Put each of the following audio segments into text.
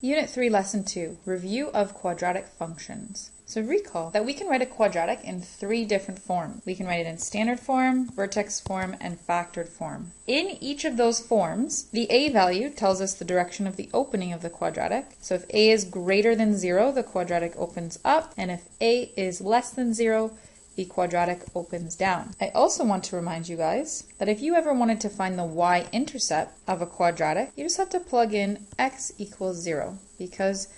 Unit 3, Lesson 2, Review of Quadratic Functions. So recall that we can write a quadratic in 3 different forms. We can write it in standard form, vertex form, and factored form. In each of those forms, the a value tells us the direction of the opening of the quadratic. So if a is greater than 0, the quadratic opens up, and if a is less than 0, the quadratic opens down. I also want to remind you guys that if you ever wanted to find the y-intercept of a quadratic, you just have to plug in x equals 0, because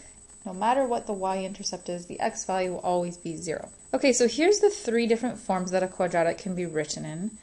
no matter what the y-intercept is, the x value will always be 0. Okay, so here's the 3 different forms that a quadratic can be written in,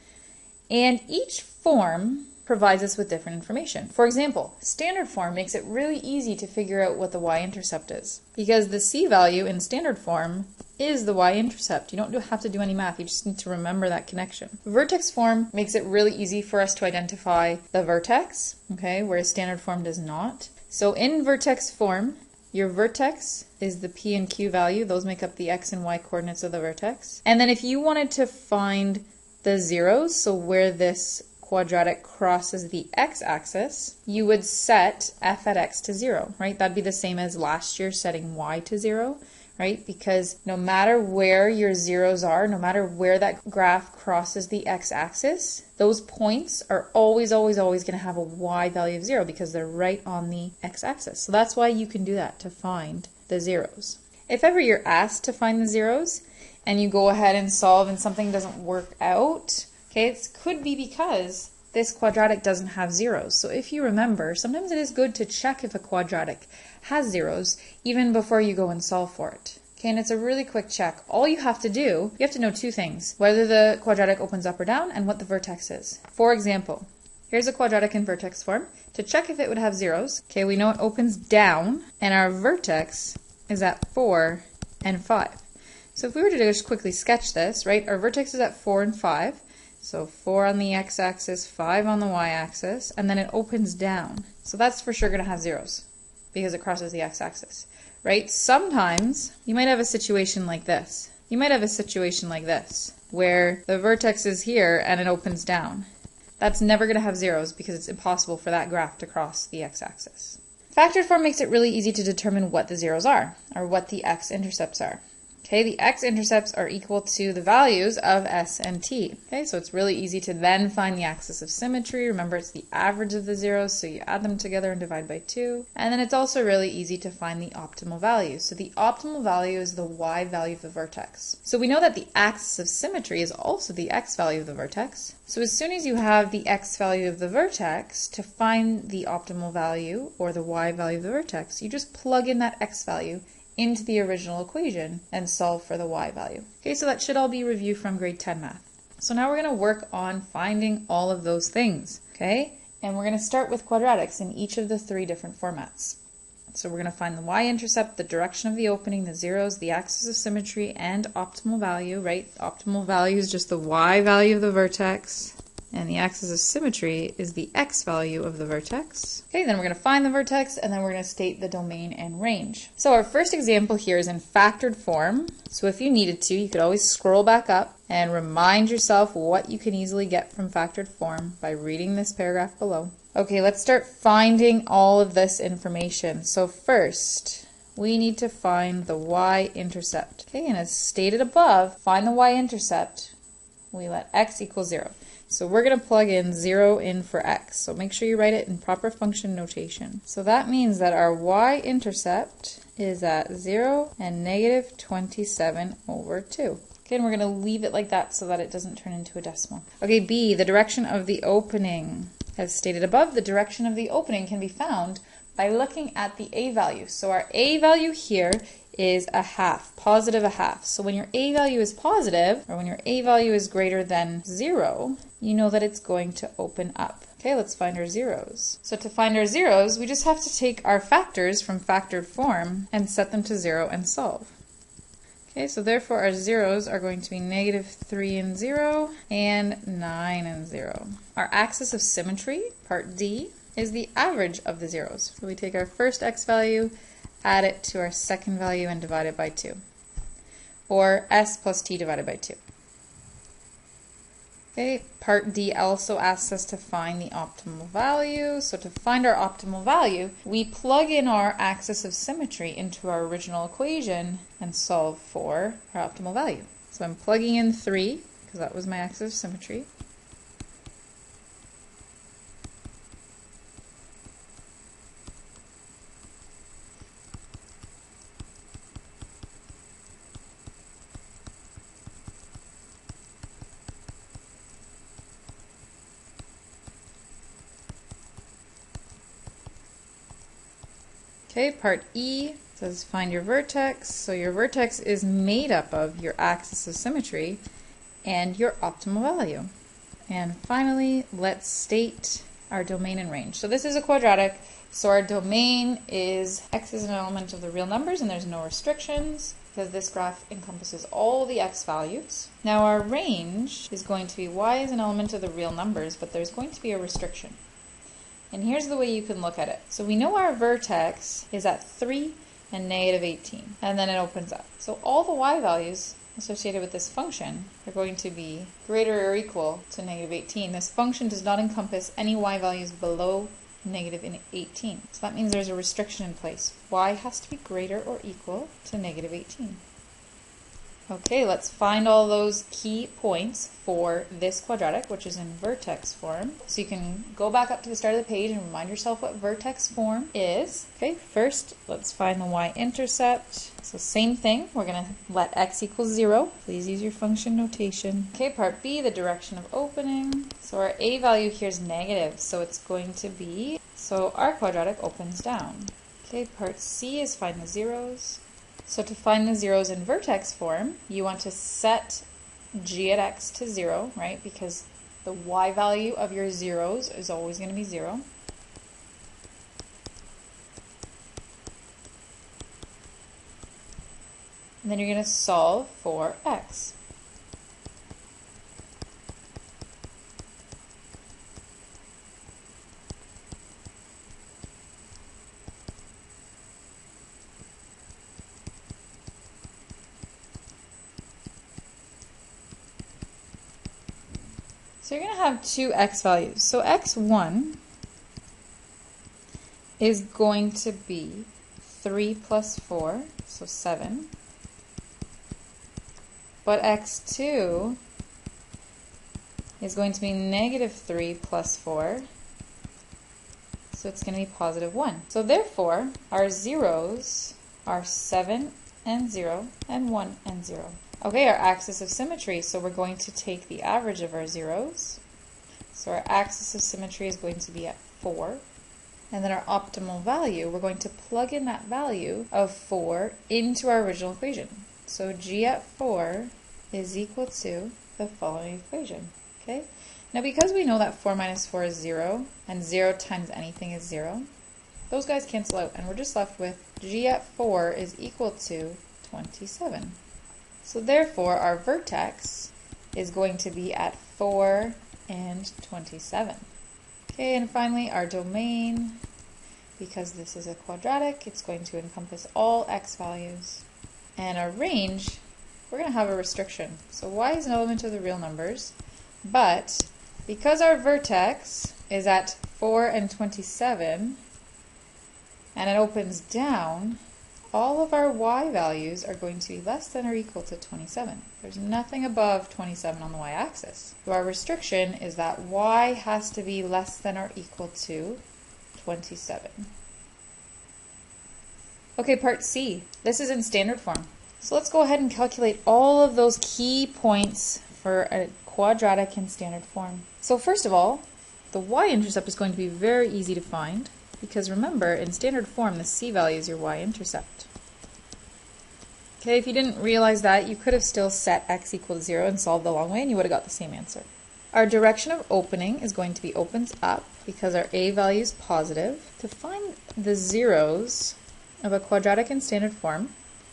and each form provides us with different information. For example, standard form makes it really easy to figure out what the y-intercept is, because the c value in standard form is the y-intercept. You don't have to do any math, you just need to remember that connection. Vertex form makes it really easy for us to identify the vertex, okay, whereas standard form does not. So in vertex form, your vertex is the p and q value. Those make up the x and y coordinates of the vertex. And then if you wanted to find the zeros, so where this quadratic crosses the x-axis, you would set f at x to 0, right? That'd be the same as last year setting y to 0, right? Because no matter where your zeros are, no matter where that graph crosses the x-axis, those points are always going to have a y value of 0 because they're right on the x-axis. So that's why you can do that, to find the zeros. If ever you're asked to find the zeros and you go ahead and solve and something doesn't work out, okay, it could be because this quadratic doesn't have zeros. So if you remember, sometimes it is good to check if a quadratic has zeros even before you go and solve for it. Okay, and it's a really quick check. All you have to do, you have to know 2 things: whether the quadratic opens up or down and what the vertex is. For example, here's a quadratic in vertex form. To check if it would have zeros, okay, we know it opens down and our vertex is at 4 and 5. So if we were to just quickly sketch this, right, our vertex is at 4 and 5. So 4 on the x-axis, 5 on the y-axis, and then it opens down. So that's for sure going to have zeros because it crosses the x-axis, right? Sometimes you might have a situation like this. You might have a situation like this where the vertex is here and it opens down. That's never going to have zeros because it's impossible for that graph to cross the x-axis. Factored form makes it really easy to determine what the zeros are, or what the x-intercepts are. Okay, the x-intercepts are equal to the values of s and t. Okay, so it's really easy to then find the axis of symmetry. Remember, it's the average of the zeros, so you add them together and divide by 2. And then it's also really easy to find the optimal value. So the optimal value is the y value of the vertex. So we know that the axis of symmetry is also the x value of the vertex. So as soon as you have the x value of the vertex, to find the optimal value, or the y value of the vertex, you just plug in that x value into the original equation and solve for the y value. Okay, so that should all be reviewed from grade 10 math. So now we're going to work on finding all of those things, okay? And we're going to start with quadratics in each of the 3 different formats. So we're going to find the y-intercept, the direction of the opening, the zeros, the axis of symmetry, and optimal value, right? Optimal value is just the y value of the vertex, and the axis of symmetry is the x value of the vertex. Okay, then we're going to find the vertex, and then we're going to state the domain and range. So our first example here is in factored form. So if you needed to, you could always scroll back up and remind yourself what you can easily get from factored form by reading this paragraph below. Okay, let's start finding all of this information. So first, we need to find the y-intercept. Okay, and as stated above, find the y-intercept. We let x equal 0. So we're going to plug in 0 in for x. So make sure you write it in proper function notation. So that means that our y-intercept is at 0 and negative 27 over 2. Okay, and we're going to leave it like that so that it doesn't turn into a decimal. Okay, B, the direction of the opening. As stated above, the direction of the opening can be found by looking at the a value. So our a value here is a half, positive a half. So when your a value is positive, or when your a value is greater than 0, you know that it's going to open up. Okay, let's find our zeros. So to find our zeros, we just have to take our factors from factored form and set them to 0 and solve. Okay, so therefore our zeros are going to be negative 3 and 0 and 9 and 0. Our axis of symmetry, part D, is the average of the zeros. So we take our first x value, add it to our second value, and divide it by 2. Or s plus t divided by 2. Okay, part D also asks us to find the optimal value. So to find our optimal value, we plug in our axis of symmetry into our original equation and solve for our optimal value. So I'm plugging in 3, because that was my axis of symmetry. Okay, part E says find your vertex. So your vertex is made up of your axis of symmetry and your optimal value. And finally, let's state our domain and range. So this is a quadratic, so our domain is x is an element of the real numbers and there's no restrictions because this graph encompasses all the x values. Now our range is going to be y is an element of the real numbers, but there's going to be a restriction. And here's the way you can look at it. So we know our vertex is at 3 and negative 18, and then it opens up. So all the y values associated with this function are going to be greater or equal to negative 18. This function does not encompass any y values below negative 18. So that means there's a restriction in place. Y has to be greater or equal to negative 18. Okay, let's find all those key points for this quadratic, which is in vertex form. So you can go back up to the start of the page and remind yourself what vertex form is. Okay, first let's find the y-intercept. So same thing, we're going to let x equal 0. Please use your function notation. Okay, part B, the direction of opening. So our a value here is negative, so it's going to be, so our quadratic opens down. Okay, part C is find the zeros. So to find the zeros in vertex form, you want to set g at x to 0, right? Because the y value of your zeros is always going to be 0. And then you're going to solve for x. So you're going to have two x values. So x1 is going to be 3 plus 4, so 7. But x2 is going to be negative 3 plus 4, so it's going to be positive 1. So therefore, our zeros are 7 and 0 and 1 and 0. Okay, our axis of symmetry, so we're going to take the average of our zeros. So our axis of symmetry is going to be at 4. And then our optimal value, we're going to plug in that value of 4 into our original equation. So g at 4 is equal to the following equation. Okay? Now because we know that 4 minus 4 is 0, and 0 times anything is 0, those guys cancel out, and we're just left with g at 4 is equal to 27. So therefore, our vertex is going to be at 4 and 27. Okay, and finally, our domain, because this is a quadratic, it's going to encompass all x values. And our range, we're going to have a restriction. So y is an element of the real numbers, but because our vertex is at 4 and 27, and it opens down, all of our y values are going to be less than or equal to 27. There's nothing above 27 on the y-axis. So our restriction is that y has to be less than or equal to 27. Okay, part C. This is in standard form. So let's go ahead and calculate all of those key points for a quadratic in standard form. So first of all, the y-intercept is going to be very easy to find, because remember, in standard form, the c value is your y-intercept. Okay, if you didn't realize that, you could have still set x equal to 0 and solved the long way, and you would have got the same answer. Our direction of opening is going to be opens up, because our a value is positive. To find the zeros of a quadratic in standard form,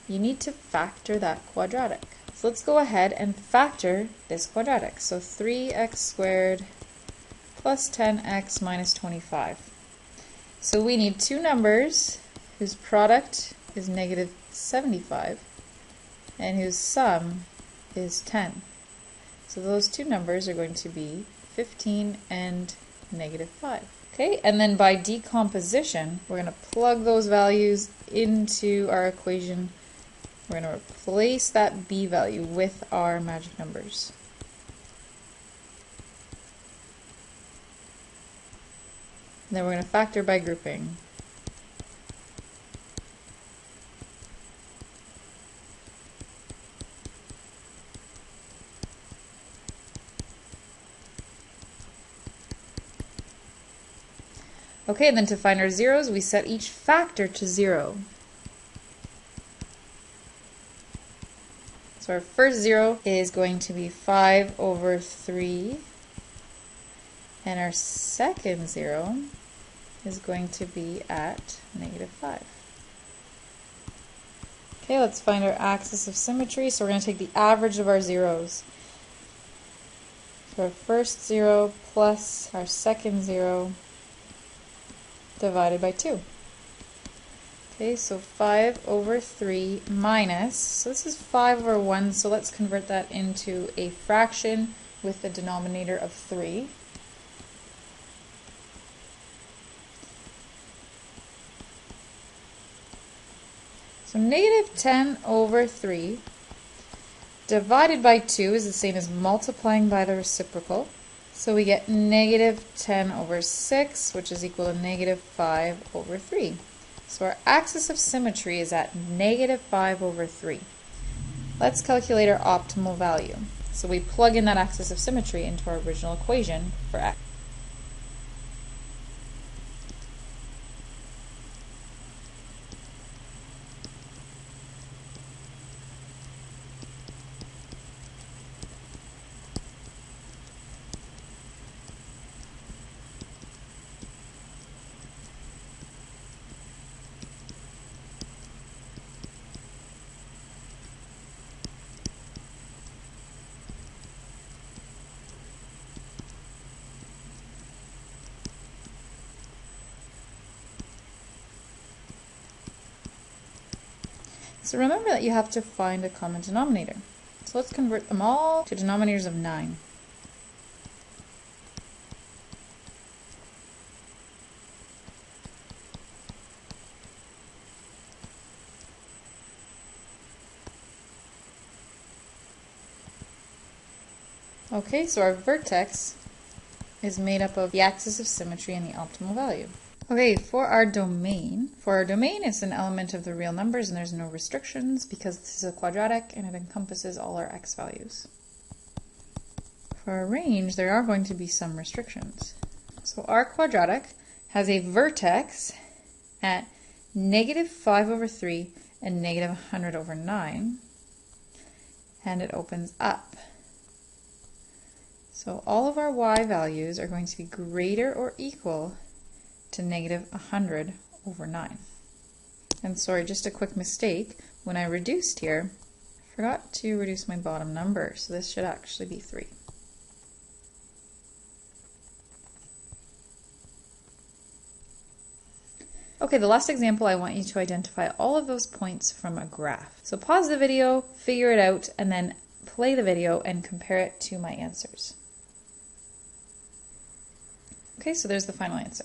you need to factor that quadratic. So let's go ahead and factor this quadratic. So 3x squared plus 10x minus 25. So we need two numbers whose product is negative 75 and whose sum is 10. So those two numbers are going to be 15 and -5. Okay, and then by decomposition, we're going to plug those values into our equation. We're going to replace that b value with our magic numbers. And then we're going to factor by grouping. Okay, and then to find our zeros, we set each factor to 0. So our first 0 is going to be 5/3, and our second 0 is going to be at -5. Okay, let's find our axis of symmetry. So we're going to take the average of our zeros. So our first 0 plus our second 0 divided by 2. Okay, so 5/3 minus, so this is 5/1, so let's convert that into a fraction with the denominator of 3. So -10/3 divided by 2 is the same as multiplying by the reciprocal. So we get -10/6, which is equal to -5/3. So our axis of symmetry is at -5/3. Let's calculate our optimal value. So we plug in that axis of symmetry into our original equation for x. So remember that you have to find a common denominator. So let's convert them all to denominators of 9. Okay, so our vertex is made up of the axis of symmetry and the optimal value. Okay, for our domain, it's an element of the real numbers and there's no restrictions because this is a quadratic and it encompasses all our x values. For our range, there are going to be some restrictions. So our quadratic has a vertex at -5/3 and -100/9, and it opens up. So all of our y values are going to be greater or equal to -100/9. And sorry, just a quick mistake. When I reduced here, I forgot to reduce my bottom number, so this should actually be 3. Okay, the last example, I want you to identify all of those points from a graph. So pause the video, figure it out, and then play the video and compare it to my answers. Okay, so there's the final answer.